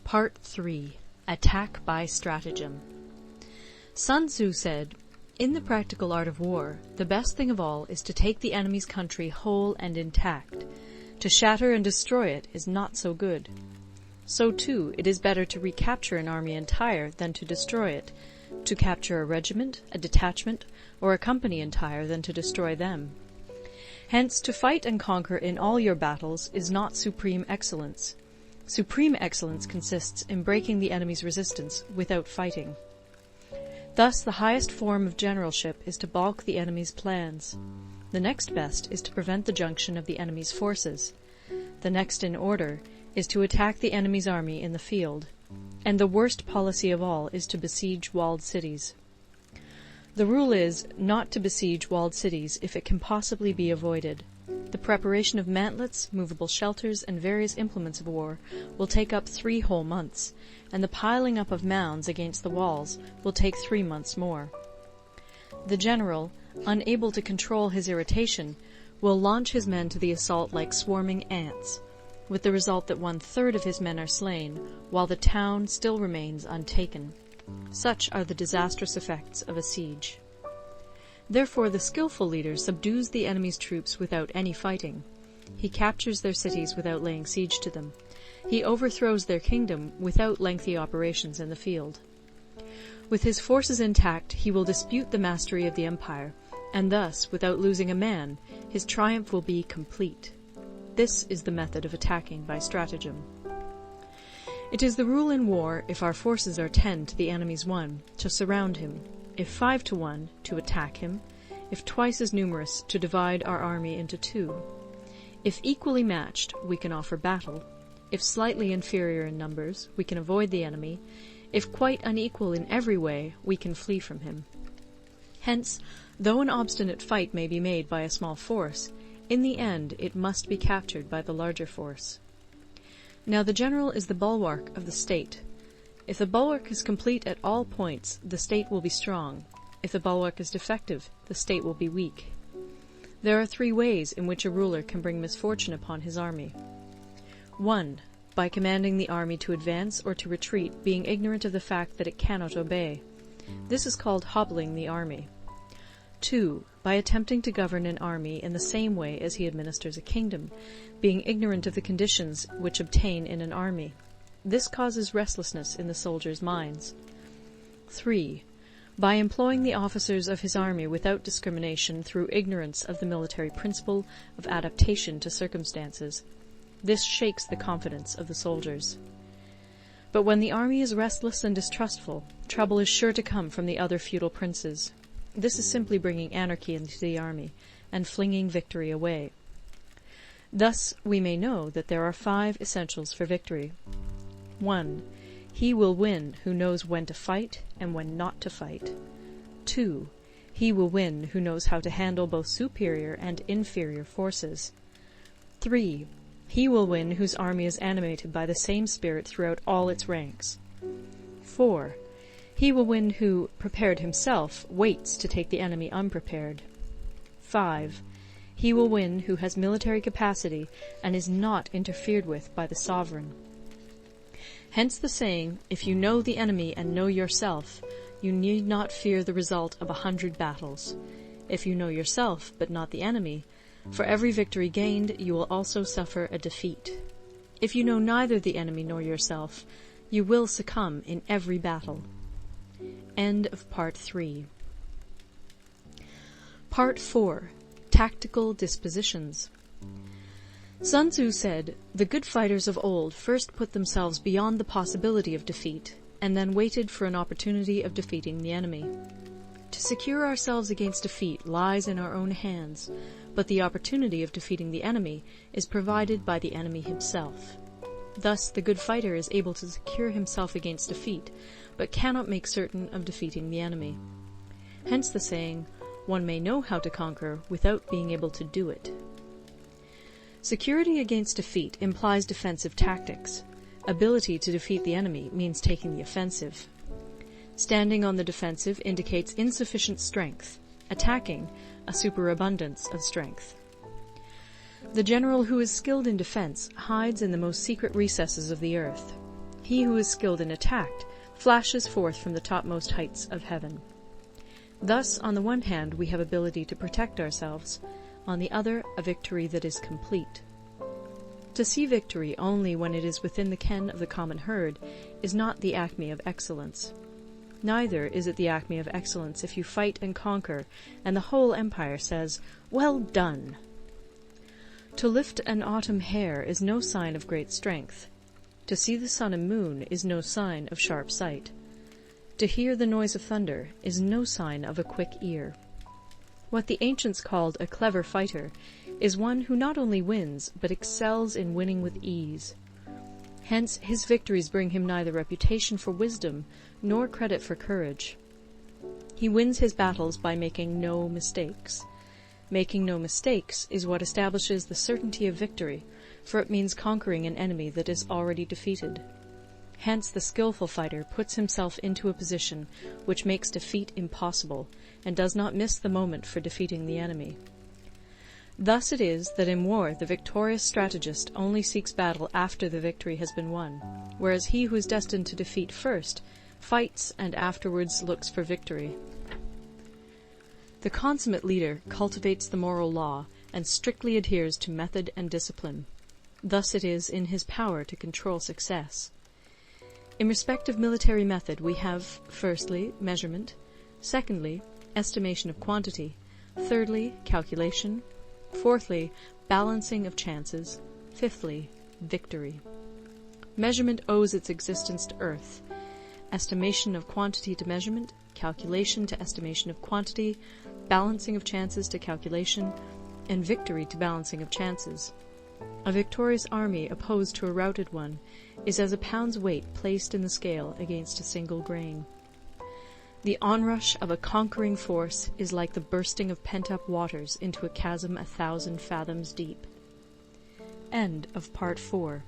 Part 3. Attack by Stratagem. Sun Tzu said, "In the practical art of war, the best thing of all is to take the enemy's country whole and intact. To shatter and destroy it is not so good. So too, it is better to recapture an army entire than to destroy it, to capture a regiment, a detachment, or a company entire than to destroy them. Hence, to fight and conquer in all your battles is not supreme excellence. Supreme excellence consists in breaking the enemy's resistance without fighting. Thus, the highest form of generalship is to balk the enemy's plans. The next best is to prevent the junction of the enemy's forces. The next in order is to attack the enemy's army in the field. And the worst policy of all is to besiege walled cities. The rule is not to besiege walled cities if it can possibly be avoided. The preparation of mantlets, movable shelters, and various implements of war will take up 3 whole months, and the piling up of mounds against the walls will take 3 months more. The general, unable to control his irritation, will launch his men to the assault like swarming ants, with the result that 1/3 of his men are slain, while the town still remains untaken. Such are the disastrous effects of a siege. Therefore the skillful leader subdues the enemy's troops without any fighting. He captures their cities without laying siege to them. He overthrows their kingdom without lengthy operations in the field. With his forces intact, he will dispute the mastery of the empire, and thus, without losing a man, his triumph will be complete. This is the method of attacking by stratagem. It is the rule in war, if our forces are 10 to the enemy's 1, to surround him; if 5 to 1, to attack him; if twice as numerous, to divide our army into 2. If equally matched, we can offer battle; if slightly inferior in numbers, we can avoid the enemy; if quite unequal in every way, we can flee from him. Hence, though an obstinate fight may be made by a small force, in the end it must be captured by the larger force. Now the general is the bulwark of the state. If the bulwark is complete at all points, the state will be strong. If the bulwark is defective, the state will be weak. There are 3 ways in which a ruler can bring misfortune upon his army. 1. By commanding the army to advance or to retreat, being ignorant of the fact that it cannot obey. This is called hobbling the army. 2. By attempting to govern an army in the same way as he administers a kingdom, being ignorant of the conditions which obtain in an army. This causes restlessness in the soldiers' minds. 3. By employing the officers of his army without discrimination through ignorance of the military principle of adaptation to circumstances. This shakes the confidence of the soldiers. But when the army is restless and distrustful, trouble is sure to come from the other feudal princes. This is simply bringing anarchy into the army, and flinging victory away. Thus we may know that there are 5 essentials for victory. 1. He will win who knows when to fight and when not to fight. 2. He will win who knows how to handle both superior and inferior forces. 3. He will win whose army is animated by the same spirit throughout all its ranks. 4. He will win who, prepared himself, waits to take the enemy unprepared. 5. He will win who has military capacity and is not interfered with by the sovereign. Hence the saying, if you know the enemy and know yourself, you need not fear the result of 100 battles. If you know yourself, but not the enemy, for every victory gained you will also suffer a defeat. If you know neither the enemy nor yourself, you will succumb in every battle. End of Part 3. Part 4. Tactical Dispositions. Sun Tzu said, "The good fighters of old first put themselves beyond the possibility of defeat, and then waited for an opportunity of defeating the enemy. To secure ourselves against defeat lies in our own hands, but the opportunity of defeating the enemy is provided by the enemy himself. Thus the good fighter is able to secure himself against defeat, but cannot make certain of defeating the enemy. Hence the saying, one may know how to conquer without being able to do it." Security against defeat implies defensive tactics. Ability to defeat the enemy means taking the offensive. Standing on the defensive indicates insufficient strength. Attacking, a superabundance of strength. The general who is skilled in defense hides in the most secret recesses of the earth. He who is skilled in attack flashes forth from the topmost heights of heaven. Thus, on the one hand, we have ability to protect ourselves, on the other, a victory that is complete. To see victory only when it is within the ken of the common herd is not the acme of excellence. Neither is it the acme of excellence if you fight and conquer, and the whole empire says, "Well done!" To lift an autumn hair is no sign of great strength. To see the sun and moon is no sign of sharp sight. To hear the noise of thunder is no sign of a quick ear. What the ancients called a clever fighter is one who not only wins, but excels in winning with ease. Hence his victories bring him neither reputation for wisdom nor credit for courage. He wins his battles by making no mistakes. Making no mistakes is what establishes the certainty of victory, for it means conquering an enemy that is already defeated. Hence the skillful fighter puts himself into a position which makes defeat impossible, and does not miss the moment for defeating the enemy. Thus it is that in war the victorious strategist only seeks battle after the victory has been won, whereas he who is destined to defeat first fights and afterwards looks for victory. The consummate leader cultivates the moral law and strictly adheres to method and discipline. Thus it is in his power to control success. In respect of military method we have, firstly, measurement, secondly, estimation of quantity, thirdly, calculation, fourthly, balancing of chances, fifthly, victory. Measurement owes its existence to earth, estimation of quantity to measurement, calculation to estimation of quantity, balancing of chances to calculation, and victory to balancing of chances. A victorious army opposed to a routed one is as a pound's weight placed in the scale against a single grain. The onrush of a conquering force is like the bursting of pent-up waters into a chasm 1,000 fathoms deep. End of Part 4.